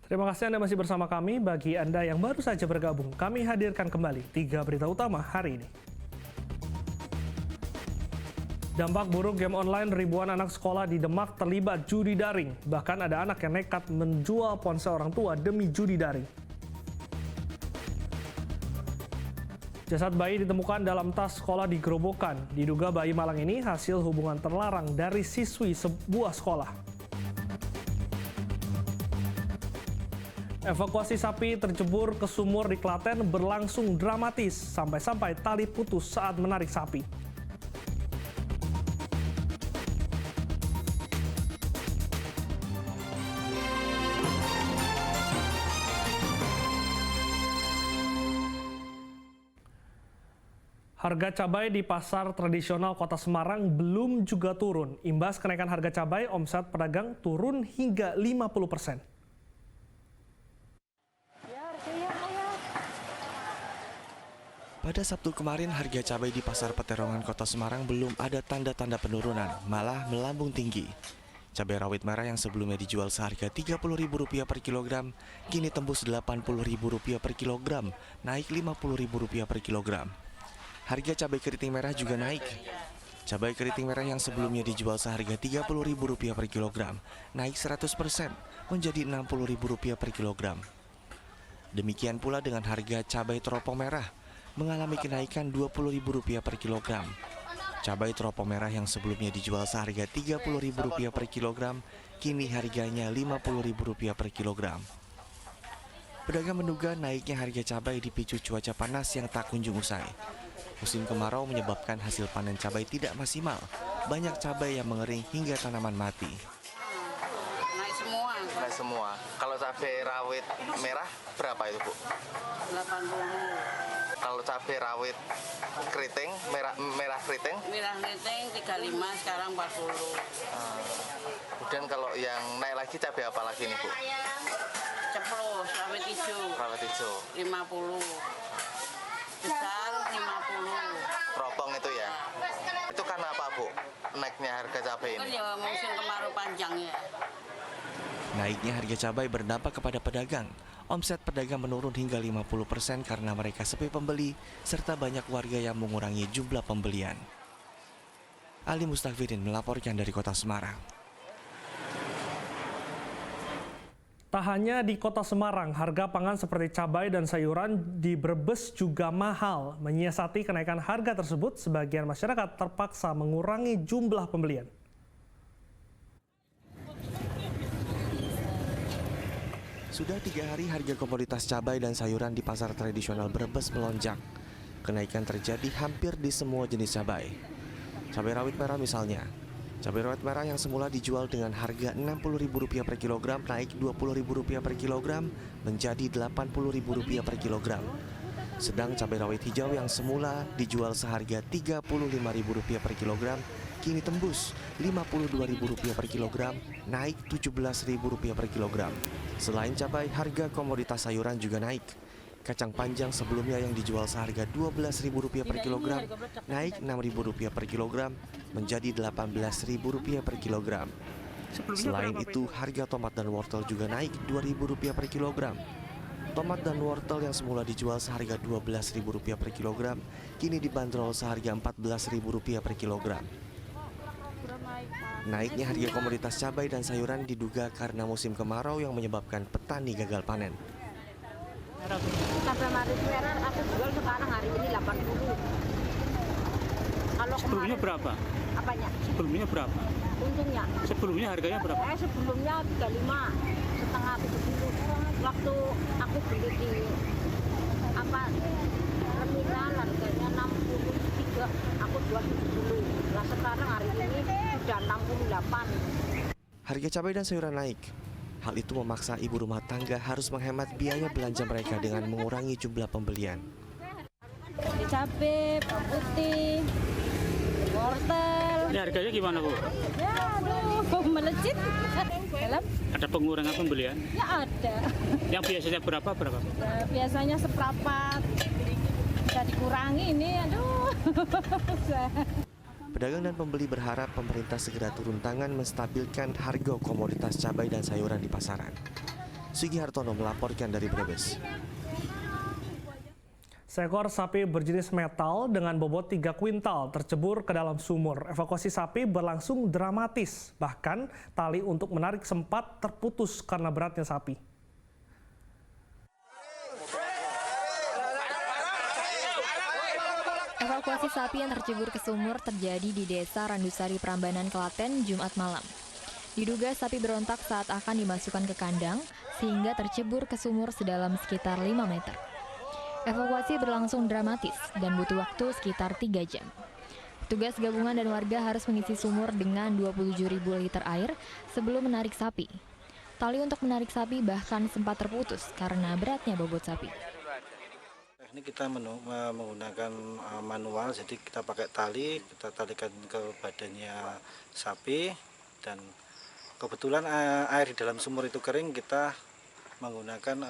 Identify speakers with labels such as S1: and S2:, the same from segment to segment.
S1: Terima kasih Anda masih bersama kami. Bagi Anda yang baru saja bergabung, kami hadirkan kembali 3 berita utama hari ini. Dampak buruk game online, ribuan anak sekolah di Demak terlibat judi daring. Bahkan ada anak yang nekat menjual ponsel orang tua demi judi daring. Jasad bayi ditemukan dalam tas sekolah di Gerobokan. Diduga bayi malang ini hasil hubungan terlarang dari siswi sebuah sekolah. Evakuasi sapi tercebur ke sumur di Klaten berlangsung dramatis sampai-sampai tali putus saat menarik sapi. Harga cabai di pasar tradisional Kota Semarang belum juga turun. Imbas kenaikan harga cabai, omset pedagang turun hingga 50%.
S2: Pada Sabtu kemarin, harga cabai di Pasar Peterongan Kota Semarang belum ada tanda-tanda penurunan, malah melambung tinggi. Cabai rawit merah yang sebelumnya dijual seharga Rp30.000 per kilogram, kini tembus Rp80.000 per kilogram, naik Rp50.000 per kilogram. Harga cabai keriting merah juga naik. Cabai keriting merah yang sebelumnya dijual seharga Rp30.000 per kilogram, naik 100% menjadi Rp60.000 per kilogram. Demikian pula dengan harga cabai teropong merah, mengalami kenaikan Rp20.000 per kilogram. Cabai teropong merah yang sebelumnya dijual seharga Rp30.000 per kilogram, kini harganya Rp50.000 per kilogram. Pedagang menduga naiknya harga cabai dipicu cuaca panas yang tak kunjung usai. Musim kemarau menyebabkan hasil panen cabai tidak maksimal. Banyak cabai yang mengering hingga tanaman mati.
S3: Naik semua.
S4: Naik semua. Kalau cabai rawit merah berapa itu, Bu?
S3: 80.
S4: Kalau cabai rawit keriting, merah keriting?
S3: Merah keriting 35, sekarang 40.
S4: Kemudian kalau yang naik lagi cabai apa lagi nih, Bu?
S3: Ceplos, rawit hijau.
S4: Rawit hijau.
S3: 50. Besar 50.
S4: Teropong itu ya? Itu karena apa, Bu? Naiknya harga cabai
S3: Kan
S4: ini?
S3: ya musim kemarau panjang ya.
S2: Naiknya harga cabai berdampak kepada pedagang. Omset pedagang menurun hingga 50% karena mereka sepi pembeli, serta banyak warga yang mengurangi jumlah pembelian. Ali Mustafirin melaporkan dari Kota Semarang.
S1: Tak hanya di Kota Semarang, harga pangan seperti cabai dan sayuran di Brebes juga mahal. Menyiasati kenaikan harga tersebut, sebagian masyarakat terpaksa mengurangi jumlah pembelian.
S2: Sudah 3 hari harga komoditas cabai dan sayuran di pasar tradisional Brebes melonjak. Kenaikan terjadi hampir di semua jenis cabai. Cabai rawit merah misalnya. Cabai rawit merah yang semula dijual dengan harga Rp60.000 per kilogram naik Rp20.000 per kilogram menjadi Rp80.000 per kilogram. Sedang cabai rawit hijau yang semula dijual seharga Rp35.000 per kilogram kini tembus Rp52.000 per kilogram, naik Rp17.000 per kilogram. Selain cabai, harga komoditas sayuran juga naik. Kacang panjang sebelumnya yang dijual seharga Rp12.000 per kilogram, naik Rp6.000 per kilogram menjadi Rp18.000 per kilogram. Selain itu, harga tomat dan wortel juga naik Rp2.000 per kilogram. Tomat dan wortel yang semula dijual seharga Rp12.000 per kilogram, kini dibanderol seharga Rp14.000 per kilogram. Naiknya harga komoditas cabai dan sayuran diduga karena musim kemarau yang menyebabkan petani gagal panen.
S5: Cabai merah aku jual sekarang hari ini 80. Kalau
S6: sebelumnya berapa?
S5: Apanya?
S6: Sebelumnya berapa?
S5: Untungnya.
S6: Sebelumnya harganya berapa?
S5: Sebelumnya 35, setengah 70. Waktu aku beli di terminal harganya 63, aku jual 70. Nah sekarang hari ini sudah 68.
S2: Harga cabai dan sayuran naik. Hal itu memaksa ibu rumah tangga harus menghemat biaya belanja mereka dengan mengurangi jumlah pembelian.
S5: Cabai, bawang putih, wortel.
S6: Ini harganya gimana, Bu?
S5: Ya aduh, melejit.
S6: Ada pengurangan pembelian?
S5: Ya ada.
S6: Yang biasanya berapa?
S5: Ya, biasanya seperempat. Bisa dikurangi ini, aduh.
S2: Pedagang dan pembeli berharap pemerintah segera turun tangan menstabilkan harga komoditas cabai dan sayuran di pasaran. Sugihartono melaporkan dari Brebes.
S1: Seekor sapi berjenis metal dengan bobot 3 kuintal tercebur ke dalam sumur. Evakuasi sapi berlangsung dramatis. Bahkan tali untuk menarik sempat terputus karena beratnya sapi.
S7: Evakuasi sapi yang tercebur ke sumur terjadi di Desa Randusari, Prambanan, Klaten, Jumat malam. Diduga sapi berontak saat akan dimasukkan ke kandang, sehingga tercebur ke sumur sedalam sekitar 5 meter. Evakuasi berlangsung dramatis dan butuh waktu sekitar 3 jam. Petugas gabungan dan warga harus mengisi sumur dengan 27.000 liter air sebelum menarik sapi. Tali untuk menarik sapi bahkan sempat terputus karena beratnya bobot sapi.
S8: Ini kita menggunakan manual, jadi kita pakai tali, kita talikan ke badannya sapi, dan kebetulan air di dalam sumur itu kering, kita menggunakan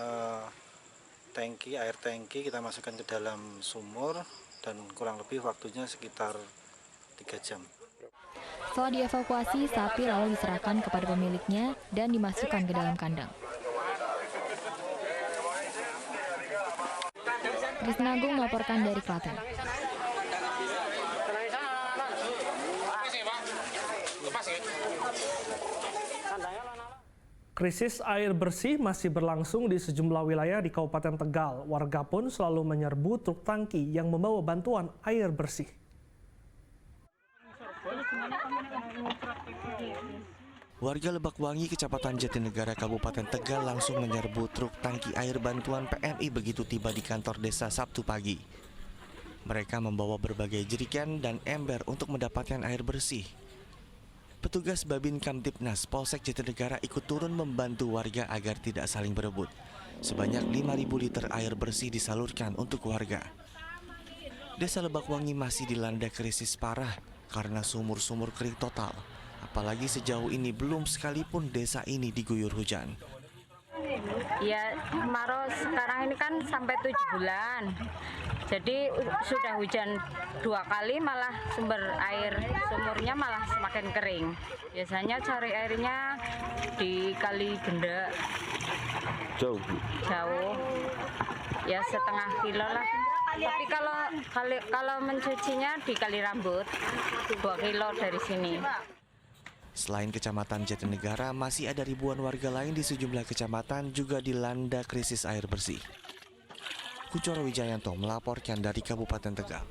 S8: air tangki kita masukkan ke dalam sumur, dan kurang lebih waktunya sekitar 3 jam.
S7: Setelah dievakuasi, sapi lalu diserahkan kepada pemiliknya dan dimasukkan ke dalam kandang. Krisna Agung melaporkan dari Klaten.
S1: Krisis air bersih masih berlangsung di sejumlah wilayah di Kabupaten Tegal. Warga pun selalu menyerbu truk tangki yang membawa bantuan air bersih.
S2: Warga Lebakwangi, Kecamatan Jatinegara, Kabupaten Tegal langsung menyerbu truk tangki air bantuan PMI begitu tiba di kantor desa Sabtu pagi. Mereka membawa berbagai jerigen dan ember untuk mendapatkan air bersih. Petugas Babin Kamtibnas Polsek Jatinegara ikut turun membantu warga agar tidak saling berebut. Sebanyak 5.000 liter air bersih disalurkan untuk warga. Desa Lebakwangi masih dilanda krisis parah karena sumur-sumur kering total. Apalagi sejauh ini belum sekalipun desa ini diguyur hujan.
S5: Ya, kemarau sekarang ini kan sampai 7 bulan. Jadi sudah hujan 2 kali, malah sumber air sumurnya malah semakin kering. Biasanya cari airnya di Kali Genda. Jauh. Ya setengah kilo lah. Tapi kalau mencucinya di Kali Rambut 2 kilo dari sini.
S2: Selain Kecamatan Jatinegara, masih ada ribuan warga lain di sejumlah kecamatan juga dilanda krisis air bersih. Kuncoro Wijayanto melaporkan dari Kabupaten Tegal.